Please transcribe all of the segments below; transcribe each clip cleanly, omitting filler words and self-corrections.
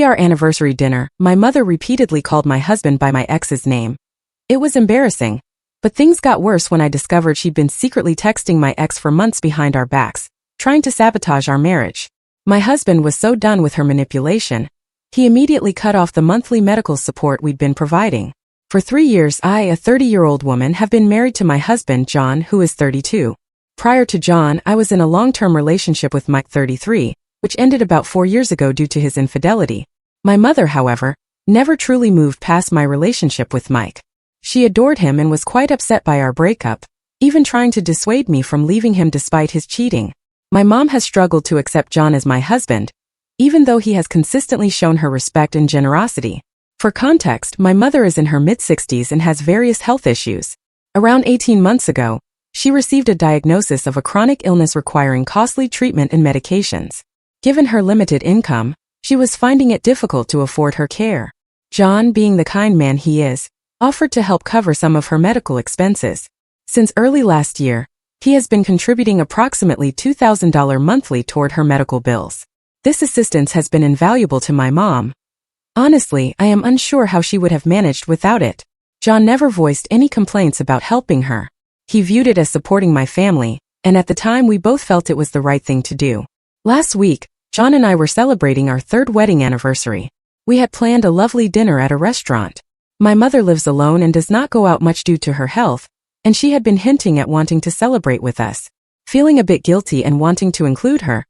Our anniversary dinner, my mother repeatedly called my husband by my ex's name. It was embarrassing, but things got worse when I discovered she'd been secretly texting my ex for months behind our backs, trying to sabotage our marriage. My husband was so done with her manipulation, he immediately cut off the monthly medical support we'd been providing. For 3 years I, a 30-year-old woman, have been married to my husband, John, who is 32. Prior to John, I was in a long-term relationship with Mike, 33, which ended about 4 years ago due to his infidelity. My mother, however, never truly moved past my relationship with Mike. She adored him and was quite upset by our breakup, even trying to dissuade me from leaving him despite his cheating. My mom has struggled to accept John as my husband, even though he has consistently shown her respect and generosity. For context, my mother is in her mid-60s and has various health issues. Around 18 months ago, she received a diagnosis of a chronic illness requiring costly treatment and medications. Given her limited income, she was finding it difficult to afford her care. John, being the kind man he is, offered to help cover some of her medical expenses. Since early last year, he has been contributing approximately $2,000 monthly toward her medical bills. This assistance has been invaluable to my mom. Honestly, I am unsure how she would have managed without it. John never voiced any complaints about helping her. He viewed it as supporting my family, and at the time we both felt it was the right thing to do. Last week, John and I were celebrating our 3rd wedding anniversary. We had planned a lovely dinner at a restaurant. My mother lives alone and does not go out much due to her health, and she had been hinting at wanting to celebrate with us. Feeling a bit guilty and wanting to include her,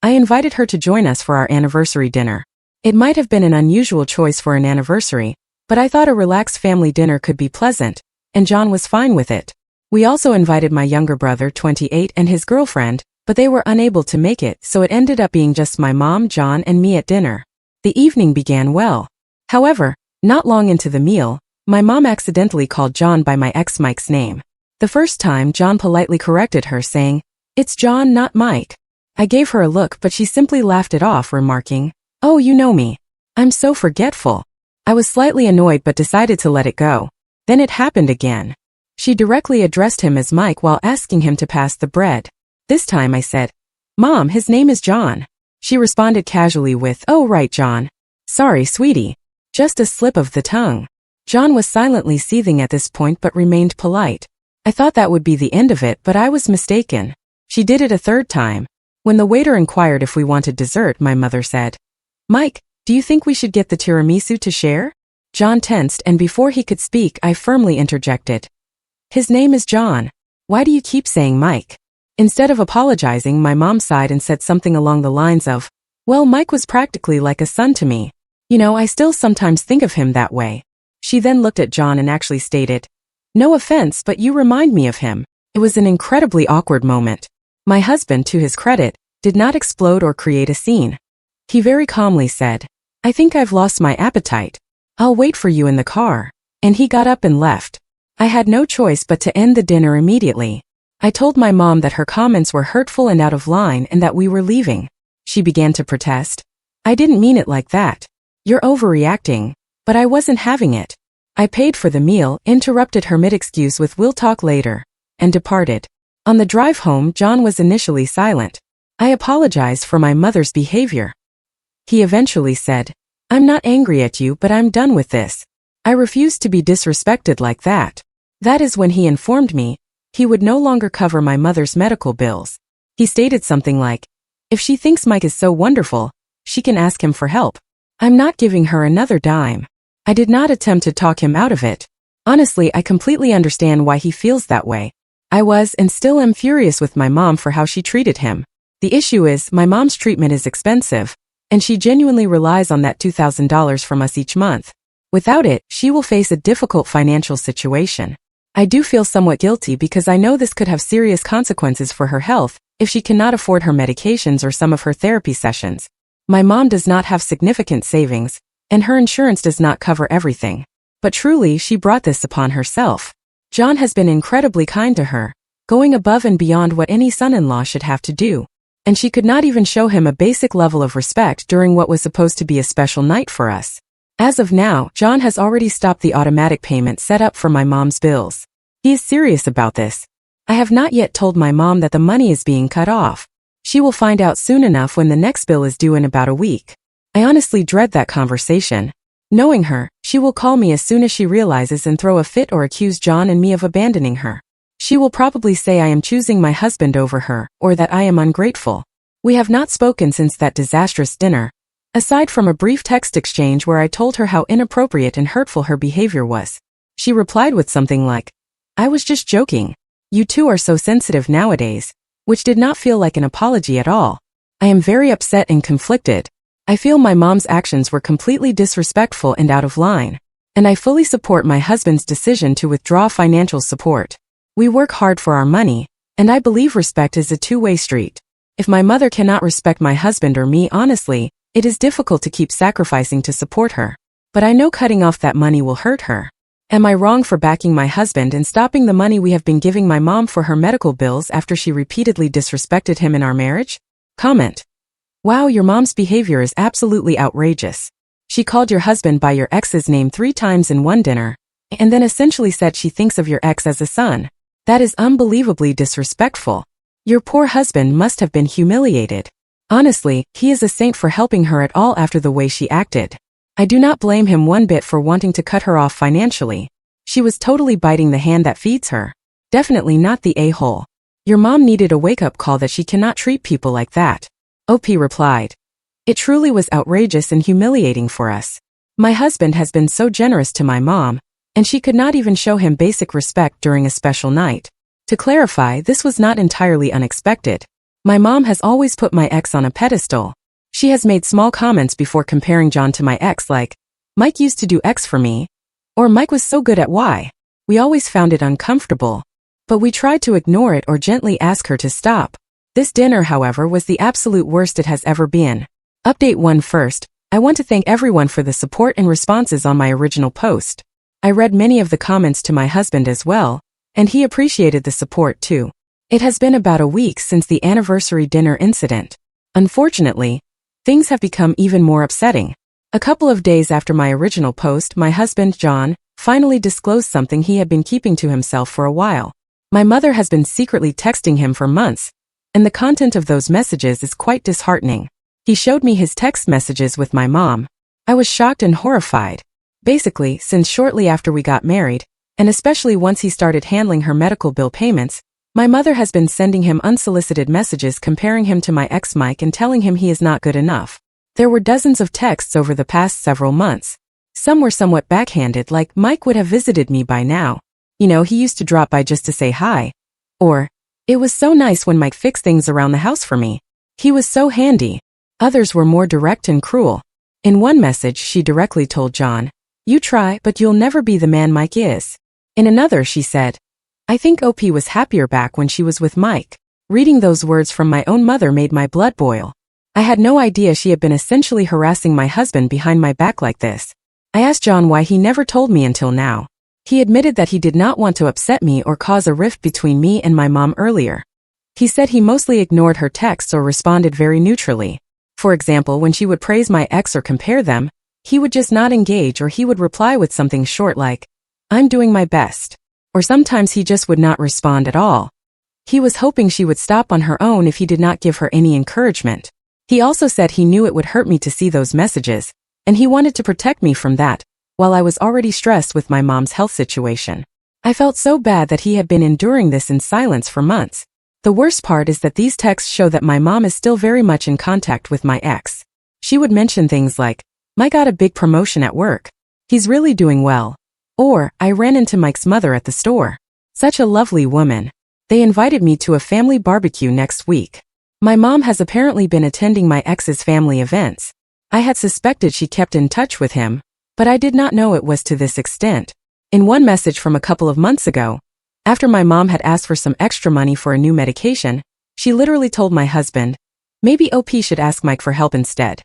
I invited her to join us for our anniversary dinner. It might have been an unusual choice for an anniversary, but I thought a relaxed family dinner could be pleasant, and John was fine with it. We also invited my younger brother, 28, and his girlfriend, but they were unable to make it, so it ended up being just my mom, John, and me at dinner. The evening began well. However, not long into the meal, my mom accidentally called John by my ex Mike's name. The first time, John politely corrected her, saying, "It's John, not Mike." I gave her a look, but she simply laughed it off, remarking, "Oh, you know me. I'm so forgetful." I was slightly annoyed but decided to let it go. Then it happened again. She directly addressed him as Mike while asking him to pass the bread. This time I said, "Mom, his name is John." She responded casually with, "Oh right, John. Sorry, sweetie. Just a slip of the tongue." John was silently seething at this point but remained polite. I thought that would be the end of it, but I was mistaken. She did it a 3rd time. When the waiter inquired if we wanted dessert, my mother said, "Mike, do you think we should get the tiramisu to share?" John tensed, and before he could speak, I firmly interjected, "His name is John. Why do you keep saying Mike?" Instead of apologizing, my mom sighed and said something along the lines of, "Well, Mike was practically like a son to me. You know, I still sometimes think of him that way." She then looked at John and actually stated, "No offense, but you remind me of him." It was an incredibly awkward moment. My husband, to his credit, did not explode or create a scene. He very calmly said, "I think I've lost my appetite. I'll wait for you in the car." And he got up and left. I had no choice but to end the dinner immediately. I told my mom that her comments were hurtful and out of line and that we were leaving. She began to protest. "I didn't mean it like that. You're overreacting." But I wasn't having it. I paid for the meal, interrupted her mid-excuse with "We'll talk later," and departed. On the drive home, John was initially silent. I apologized for my mother's behavior. He eventually said, "I'm not angry at you, but I'm done with this. I refuse to be disrespected like that." That is when he informed me he would no longer cover my mother's medical bills. He stated something like, "If she thinks Mike is so wonderful, she can ask him for help. I'm not giving her another dime." I did not attempt to talk him out of it. Honestly, I completely understand why he feels that way. I was and still am furious with my mom for how she treated him. The issue is, my mom's treatment is expensive, and she genuinely relies on that $2,000 from us each month. Without it, she will face a difficult financial situation. I do feel somewhat guilty because I know this could have serious consequences for her health if she cannot afford her medications or some of her therapy sessions. My mom does not have significant savings, and her insurance does not cover everything. But truly, she brought this upon herself. John has been incredibly kind to her, going above and beyond what any son-in-law should have to do. And she could not even show him a basic level of respect during what was supposed to be a special night for us. As of now, John has already stopped the automatic payment set up for my mom's bills. He is serious about this. I have not yet told my mom that the money is being cut off. She will find out soon enough when the next bill is due in about a week. I honestly dread that conversation. Knowing her, she will call me as soon as she realizes and throw a fit or accuse John and me of abandoning her. She will probably say I am choosing my husband over her, or that I am ungrateful. We have not spoken since that disastrous dinner, aside from a brief text exchange where I told her how inappropriate and hurtful her behavior was. She replied with something like, "I was just joking. You two are so sensitive nowadays," which did not feel like an apology at all. I am very upset and conflicted. I feel my mom's actions were completely disrespectful and out of line, and I fully support my husband's decision to withdraw financial support. We work hard for our money, and I believe respect is a two-way street. If my mother cannot respect my husband or me honestly, it is difficult to keep sacrificing to support her. But I know cutting off that money will hurt her. Am I wrong for backing my husband and stopping the money we have been giving my mom for her medical bills after she repeatedly disrespected him in our marriage? Comment. Wow, your mom's behavior is absolutely outrageous. She called your husband by your ex's name 3 times in one dinner, and then essentially said she thinks of your ex as a son. That is unbelievably disrespectful. Your poor husband must have been humiliated. Honestly, he is a saint for helping her at all after the way she acted. I do not blame him one bit for wanting to cut her off financially. She was totally biting the hand that feeds her. Definitely not the a-hole. Your mom needed a wake-up call that she cannot treat people like that. OP replied, "It truly was outrageous and humiliating for us. My husband has been so generous to my mom, and she could not even show him basic respect during a special night. To clarify, this was not entirely unexpected. My mom has always put my ex on a pedestal. She has made small comments before comparing John to my ex like, 'Mike used to do X for me,' or 'Mike was so good at Y.' We always found it uncomfortable, but we tried to ignore it or gently ask her to stop. This dinner, however, was the absolute worst it has ever been. Update 1 first, I want to thank everyone for the support and responses on my original post. I read many of the comments to my husband as well, and he appreciated the support too. It has been about a week since the anniversary dinner incident. Unfortunately, things have become even more upsetting. A couple of days after my original post, my husband, John, finally disclosed something he had been keeping to himself for a while. My mother has been secretly texting him for months, and the content of those messages is quite disheartening. He showed me his text messages with my mom. I was shocked and horrified. Basically, since shortly after we got married, and especially once he started handling her medical bill payments, my mother has been sending him unsolicited messages comparing him to my ex Mike and telling him he is not good enough. There were dozens of texts over the past several months. Some were somewhat backhanded, like, "Mike would have visited me by now. You know, he used to drop by just to say hi." Or, "It was so nice when Mike fixed things around the house for me. He was so handy." Others were more direct and cruel. In one message, she directly told John, "You try, but you'll never be the man Mike is." In another, she said, "I think OP was happier back when she was with Mike." Reading those words from my own mother made my blood boil. I had no idea she had been essentially harassing my husband behind my back like this. I asked John why he never told me until now. He admitted that he did not want to upset me or cause a rift between me and my mom earlier. He said he mostly ignored her texts or responded very neutrally. For example, when she would praise my ex or compare them, he would just not engage, or he would reply with something short like, "I'm doing my best." Or sometimes he just would not respond at all. He was hoping she would stop on her own if he did not give her any encouragement. He also said he knew it would hurt me to see those messages, and he wanted to protect me from that, while I was already stressed with my mom's health situation. I felt so bad that he had been enduring this in silence for months. The worst part is that these texts show that my mom is still very much in contact with my ex. She would mention things like, "Mike got a big promotion at work. He's really doing well." Or, "I ran into Mike's mother at the store. Such a lovely woman. They invited me to a family barbecue next week." My mom has apparently been attending my ex's family events. I had suspected she kept in touch with him, but I did not know it was to this extent. In one message from a couple of months ago, after my mom had asked for some extra money for a new medication, she literally told my husband, maybe OP should ask Mike for help instead.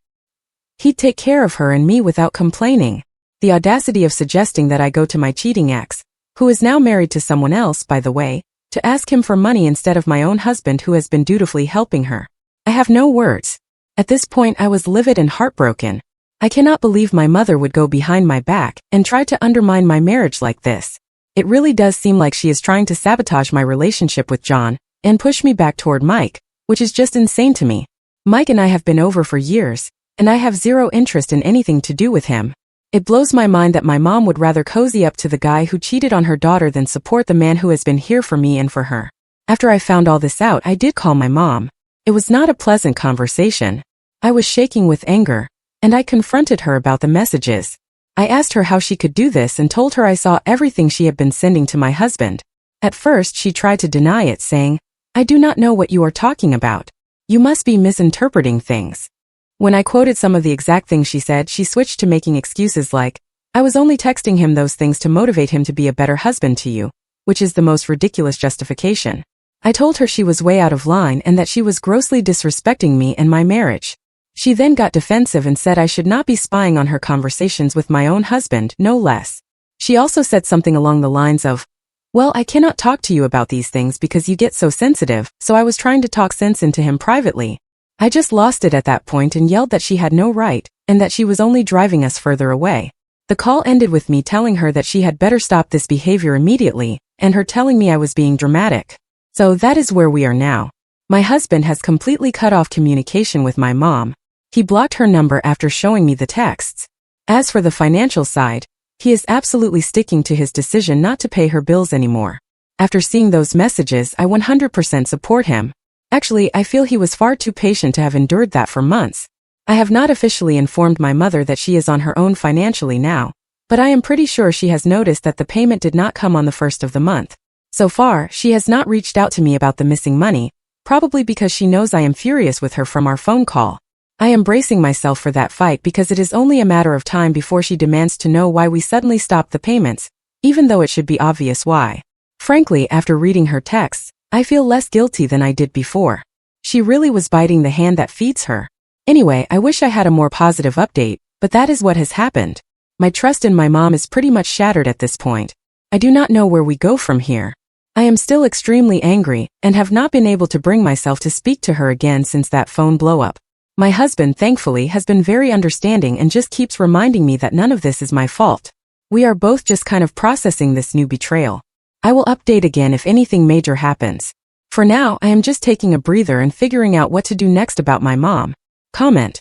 He'd take care of her and me without complaining. The audacity of suggesting that I go to my cheating ex, who is now married to someone else, by the way, to ask him for money instead of my own husband who has been dutifully helping her. I have no words. At this point, I was livid and heartbroken. I cannot believe my mother would go behind my back and try to undermine my marriage like this. It really does seem like she is trying to sabotage my relationship with John and push me back toward Mike, which is just insane to me. Mike and I have been over for years, and I have zero interest in anything to do with him. It blows my mind that my mom would rather cozy up to the guy who cheated on her daughter than support the man who has been here for me and for her. After I found all this out, I did call my mom. It was not a pleasant conversation. I was shaking with anger, and I confronted her about the messages. I asked her how she could do this and told her I saw everything she had been sending to my husband. At first, she tried to deny it, saying, "I do not know what you are talking about. You must be misinterpreting things." When I quoted some of the exact things she said, she switched to making excuses like, "I was only texting him those things to motivate him to be a better husband to you," which is the most ridiculous justification. I told her she was way out of line and that she was grossly disrespecting me and my marriage. She then got defensive and said I should not be spying on her conversations with my own husband, no less. She also said something along the lines of, "Well, I cannot talk to you about these things because you get so sensitive, so I was trying to talk sense into him privately." I just lost it at that point and yelled that she had no right, and that she was only driving us further away. The call ended with me telling her that she had better stop this behavior immediately, and her telling me I was being dramatic. So that is where we are now. My husband has completely cut off communication with my mom. He blocked her number after showing me the texts. As for the financial side, he is absolutely sticking to his decision not to pay her bills anymore. After seeing those messages, I 100% support him. Actually, I feel he was far too patient to have endured that for months. I have not officially informed my mother that she is on her own financially now, but I am pretty sure she has noticed that the payment did not come on the first of the month. So far, she has not reached out to me about the missing money, probably because she knows I am furious with her from our phone call. I am bracing myself for that fight because it is only a matter of time before she demands to know why we suddenly stopped the payments, even though it should be obvious why. Frankly, after reading her texts, I feel less guilty than I did before. She really was biting the hand that feeds her. Anyway, I wish I had a more positive update, but that is what has happened. My trust in my mom is pretty much shattered at this point. I do not know where we go from here. I am still extremely angry and have not been able to bring myself to speak to her again since that phone blow-up. My husband, thankfully, has been very understanding and just keeps reminding me that none of this is my fault. We are both just kind of processing this new betrayal. I will update again if anything major happens. For now, I am just taking a breather and figuring out what to do next about my mom. Comment.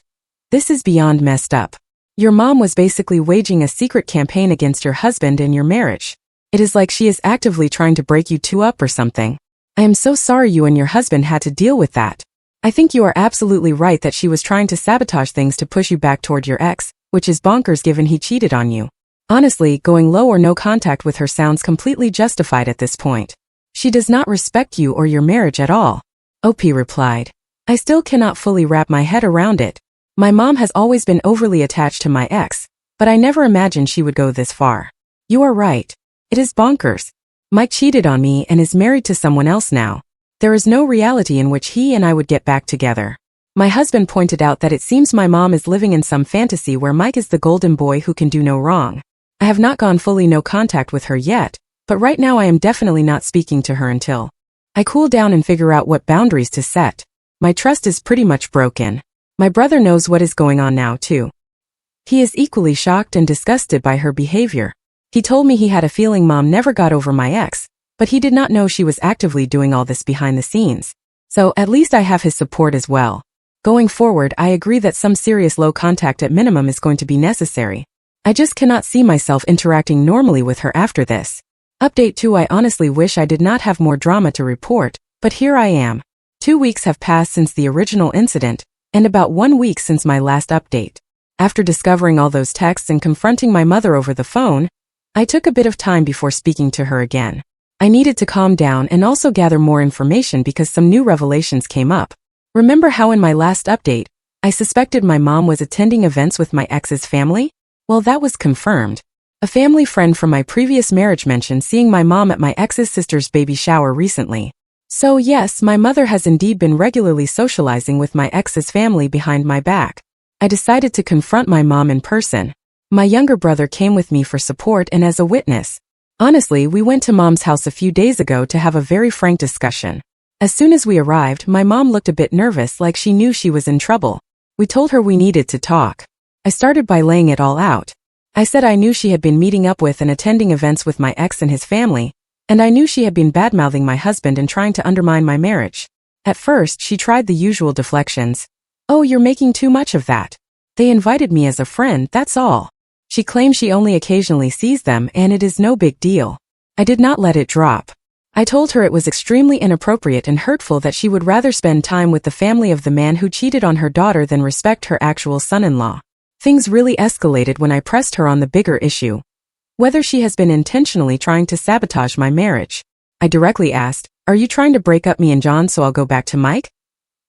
This is beyond messed up. Your mom was basically waging a secret campaign against your husband and your marriage. It is like she is actively trying to break you two up or something. I am so sorry you and your husband had to deal with that. I think you are absolutely right that she was trying to sabotage things to push you back toward your ex, which is bonkers given he cheated on you. Honestly, going low or no contact with her sounds completely justified at this point. She does not respect you or your marriage at all. OP replied. I still cannot fully wrap my head around it. My mom has always been overly attached to my ex, but I never imagined she would go this far. You are right. It is bonkers. Mike cheated on me and is married to someone else now. There is no reality in which he and I would get back together. My husband pointed out that it seems my mom is living in some fantasy where Mike is the golden boy who can do no wrong. I have not gone fully no contact with her yet, but right now I am definitely not speaking to her until I cool down and figure out what boundaries to set. My trust is pretty much broken. My brother knows what is going on now too. He is equally shocked and disgusted by her behavior. He told me he had a feeling mom never got over my ex, but he did not know she was actively doing all this behind the scenes. So at least I have his support as well. Going forward, I agree that some serious low contact at minimum is going to be necessary. I just cannot see myself interacting normally with her after this. Update 2. I honestly wish I did not have more drama to report, but here I am. 2 weeks have passed since the original incident, and about 1 week since my last update. After discovering all those texts and confronting my mother over the phone, I took a bit of time before speaking to her again. I needed to calm down and also gather more information because some new revelations came up. Remember how in my last update, I suspected my mom was attending events with my ex's family? Well, that was confirmed. A family friend from my previous marriage mentioned seeing my mom at my ex's sister's baby shower recently. So yes, my mother has indeed been regularly socializing with my ex's family behind my back. I decided to confront my mom in person. My younger brother came with me for support and as a witness. Honestly, we went to mom's house a few days ago to have a very frank discussion. As soon as we arrived, my mom looked a bit nervous, like she knew she was in trouble. We told her we needed to talk. I started by laying it all out. I said I knew she had been meeting up with and attending events with my ex and his family, and I knew she had been bad-mouthing my husband and trying to undermine my marriage. At first, she tried the usual deflections. Oh, you're making too much of that. They invited me as a friend, that's all. She claims she only occasionally sees them and it is no big deal. I did not let it drop. I told her it was extremely inappropriate and hurtful that she would rather spend time with the family of the man who cheated on her daughter than respect her actual son-in-law. Things really escalated when I pressed her on the bigger issue. Whether she has been intentionally trying to sabotage my marriage. I directly asked, "Are you trying to break up me and John so I'll go back to Mike?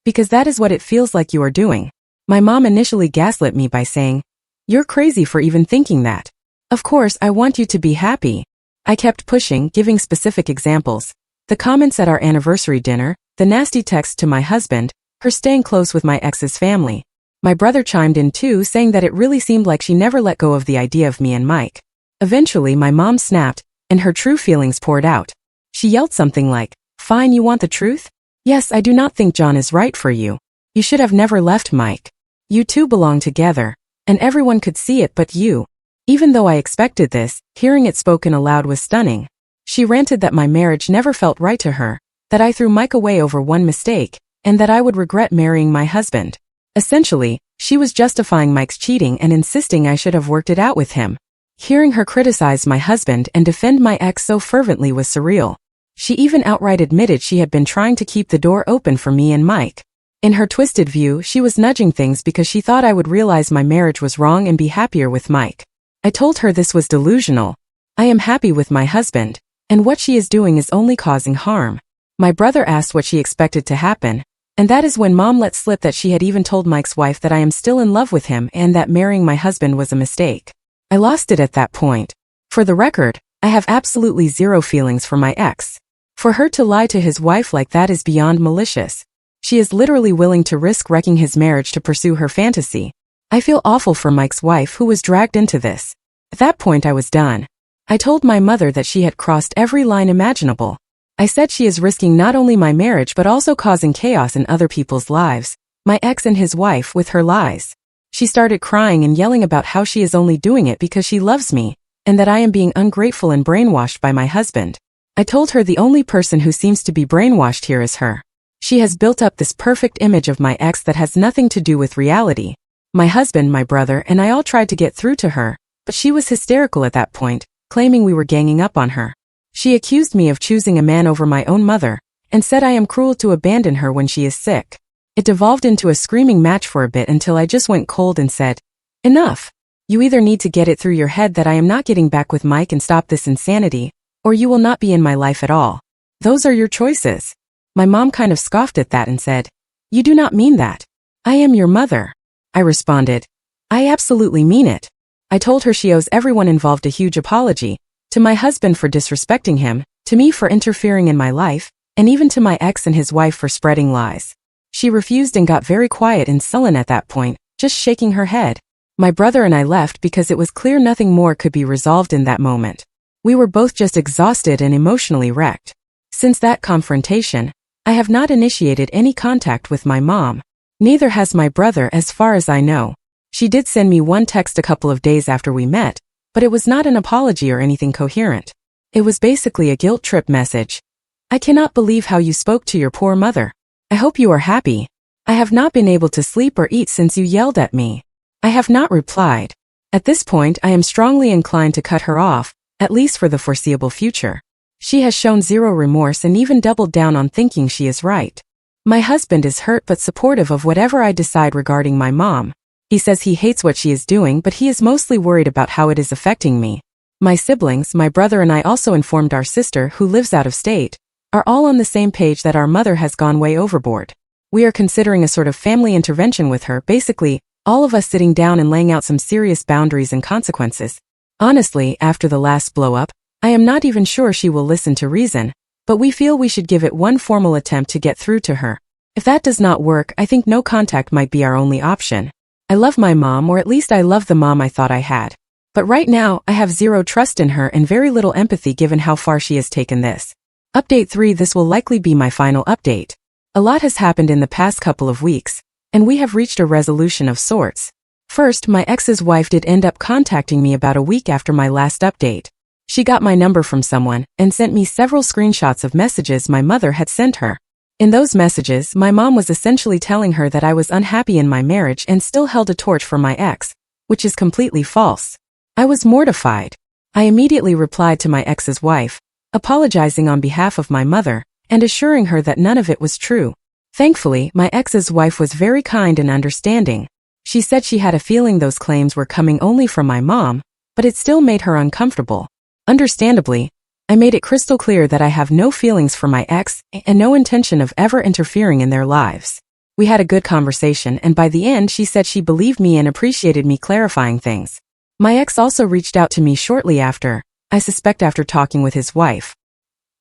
Because that is what it feels like you are doing." My mom initially gaslit me by saying, "You're crazy for even thinking that. Of course, I want you to be happy." I kept pushing, giving specific examples. The comments at our anniversary dinner, the nasty text to my husband, her staying close with my ex's family. My brother chimed in too, saying that it really seemed like she never let go of the idea of me and Mike. Eventually, my mom snapped, and her true feelings poured out. She yelled something like, "Fine, you want the truth? Yes, I do not think John is right for you. You should have never left Mike. You two belong together, and everyone could see it but you." Even though I expected this, hearing it spoken aloud was stunning. She ranted that my marriage never felt right to her, that I threw Mike away over one mistake, and that I would regret marrying my husband. Essentially, she was justifying Mike's cheating and insisting I should have worked it out with him. Hearing her criticize my husband and defend my ex so fervently was surreal. She even outright admitted she had been trying to keep the door open for me and Mike. In her twisted view, she was nudging things because she thought I would realize my marriage was wrong and be happier with Mike. I told her this was delusional. I am happy with my husband, and what she is doing is only causing harm. My brother asked what she expected to happen, and that is when Mom let slip that she had even told Mike's wife that I am still in love with him and that marrying my husband was a mistake. I lost it at that point. For the record, I have absolutely zero feelings for my ex. For her to lie to his wife like that is beyond malicious. She is literally willing to risk wrecking his marriage to pursue her fantasy. I feel awful for Mike's wife who was dragged into this. At that point I was done. I told my mother that she had crossed every line imaginable. I said she is risking not only my marriage but also causing chaos in other people's lives, my ex and his wife, with her lies. She started crying and yelling about how she is only doing it because she loves me, and that I am being ungrateful and brainwashed by my husband. I told her the only person who seems to be brainwashed here is her. She has built up this perfect image of my ex that has nothing to do with reality. My husband, my brother, and I all tried to get through to her, but she was hysterical at that point, claiming we were ganging up on her. She accused me of choosing a man over my own mother, and said I am cruel to abandon her when she is sick. It devolved into a screaming match for a bit until I just went cold and said, "Enough. You either need to get it through your head that I am not getting back with Mike and stop this insanity, or you will not be in my life at all. Those are your choices." My mom kind of scoffed at that and said, "You do not mean that. I am your mother." I responded, "I absolutely mean it." I told her she owes everyone involved a huge apology, to my husband for disrespecting him, to me for interfering in my life, and even to my ex and his wife for spreading lies. She refused and got very quiet and sullen at that point, just shaking her head. My brother and I left because it was clear nothing more could be resolved in that moment. We were both just exhausted and emotionally wrecked. Since that confrontation, I have not initiated any contact with my mom. Neither has my brother as far as I know. She did send me one text a couple of days after we met, but it was not an apology or anything coherent. It was basically a guilt trip message. "I cannot believe how you spoke to your poor mother. I hope you are happy. I have not been able to sleep or eat since you yelled at me." I have not replied. At this point, I am strongly inclined to cut her off, at least for the foreseeable future. She has shown zero remorse and even doubled down on thinking she is right. My husband is hurt but supportive of whatever I decide regarding my mom. He says he hates what she is doing, but he is mostly worried about how it is affecting me. My siblings, my brother and I also informed our sister, who lives out of state, are all on the same page that our mother has gone way overboard. We are considering a sort of family intervention with her, basically, all of us sitting down and laying out some serious boundaries and consequences. Honestly, after the last blow-up, I am not even sure she will listen to reason, but we feel we should give it one formal attempt to get through to her. If that does not work, I think no contact might be our only option. I love my mom, or at least I love the mom I thought I had. But right now, I have zero trust in her and very little empathy given how far she has taken this. Update 3. This will likely be my final update. A lot has happened in the past couple of weeks, and we have reached a resolution of sorts. First, my ex's wife did end up contacting me about a week after my last update. She got my number from someone and sent me several screenshots of messages my mother had sent her. In those messages, my mom was essentially telling her that I was unhappy in my marriage and still held a torch for my ex, which is completely false. I was mortified. I immediately replied to my ex's wife, apologizing on behalf of my mother, and assuring her that none of it was true. Thankfully, my ex's wife was very kind and understanding. She said she had a feeling those claims were coming only from my mom, but it still made her uncomfortable. Understandably, I made it crystal clear that I have no feelings for my ex and no intention of ever interfering in their lives. We had a good conversation, and by the end she said she believed me and appreciated me clarifying things. My ex also reached out to me shortly after, I suspect after talking with his wife.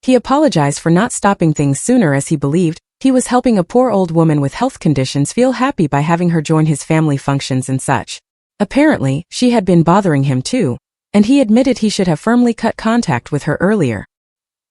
He apologized for not stopping things sooner, as he believed he was helping a poor old woman with health conditions feel happy by having her join his family functions and such. Apparently, she had been bothering him too, and he admitted he should have firmly cut contact with her earlier.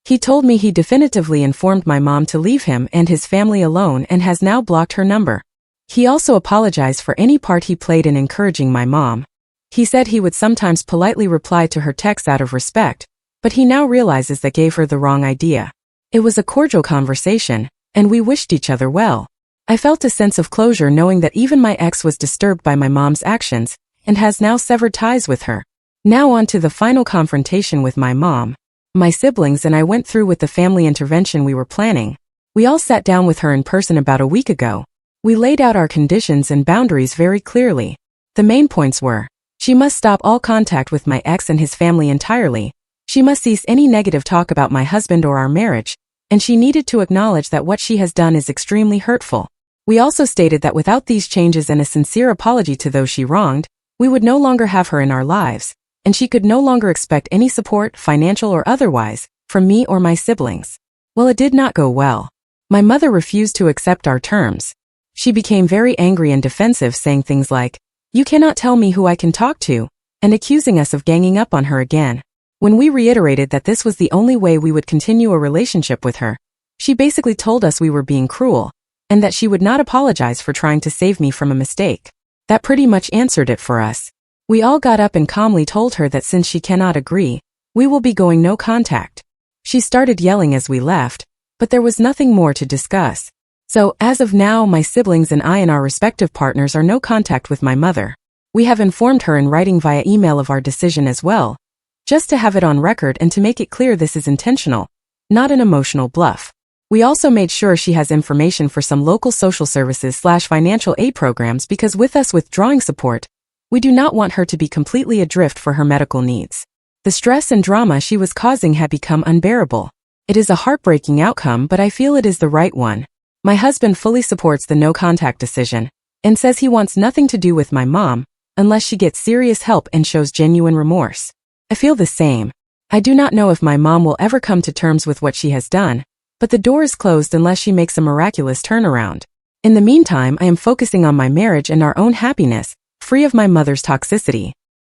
He told me he definitively informed my mom to leave him and his family alone and has now blocked her number. He also apologized for any part he played in encouraging my mom. He said he would sometimes politely reply to her texts out of respect, but he now realizes that gave her the wrong idea. It was a cordial conversation, and we wished each other well. I felt a sense of closure knowing that even my ex was disturbed by my mom's actions and has now severed ties with her. Now on to the final confrontation with my mom. My siblings and I went through with the family intervention we were planning. We all sat down with her in person about a week ago. We laid out our conditions and boundaries very clearly. The main points were, she must stop all contact with my ex and his family entirely. She must cease any negative talk about my husband or our marriage, and she needed to acknowledge that what she has done is extremely hurtful. We also stated that without these changes and a sincere apology to those she wronged, we would no longer have her in our lives, and she could no longer expect any support, financial or otherwise, from me or my siblings. Well, it did not go well. My mother refused to accept our terms. She became very angry and defensive, saying things like, "You cannot tell me who I can talk to," and accusing us of ganging up on her again. When we reiterated that this was the only way we would continue a relationship with her, she basically told us we were being cruel, and that she would not apologize for trying to save me from a mistake. That pretty much answered it for us. We all got up and calmly told her that since she cannot agree, we will be going no contact. She started yelling as we left, but there was nothing more to discuss. So, as of now, my siblings and I and our respective partners are no contact with my mother. We have informed her in writing via email of our decision as well, just to have it on record and to make it clear this is intentional, not an emotional bluff. We also made sure she has information for some local social services/financial aid programs because with us withdrawing support, we do not want her to be completely adrift for her medical needs. The stress and drama she was causing had become unbearable. It is a heartbreaking outcome, but I feel it is the right one. My husband fully supports the no-contact decision and says he wants nothing to do with my mom unless she gets serious help and shows genuine remorse. I feel the same. I do not know if my mom will ever come to terms with what she has done, but the door is closed unless she makes a miraculous turnaround. In the meantime, I am focusing on my marriage and our own happiness, free of my mother's toxicity.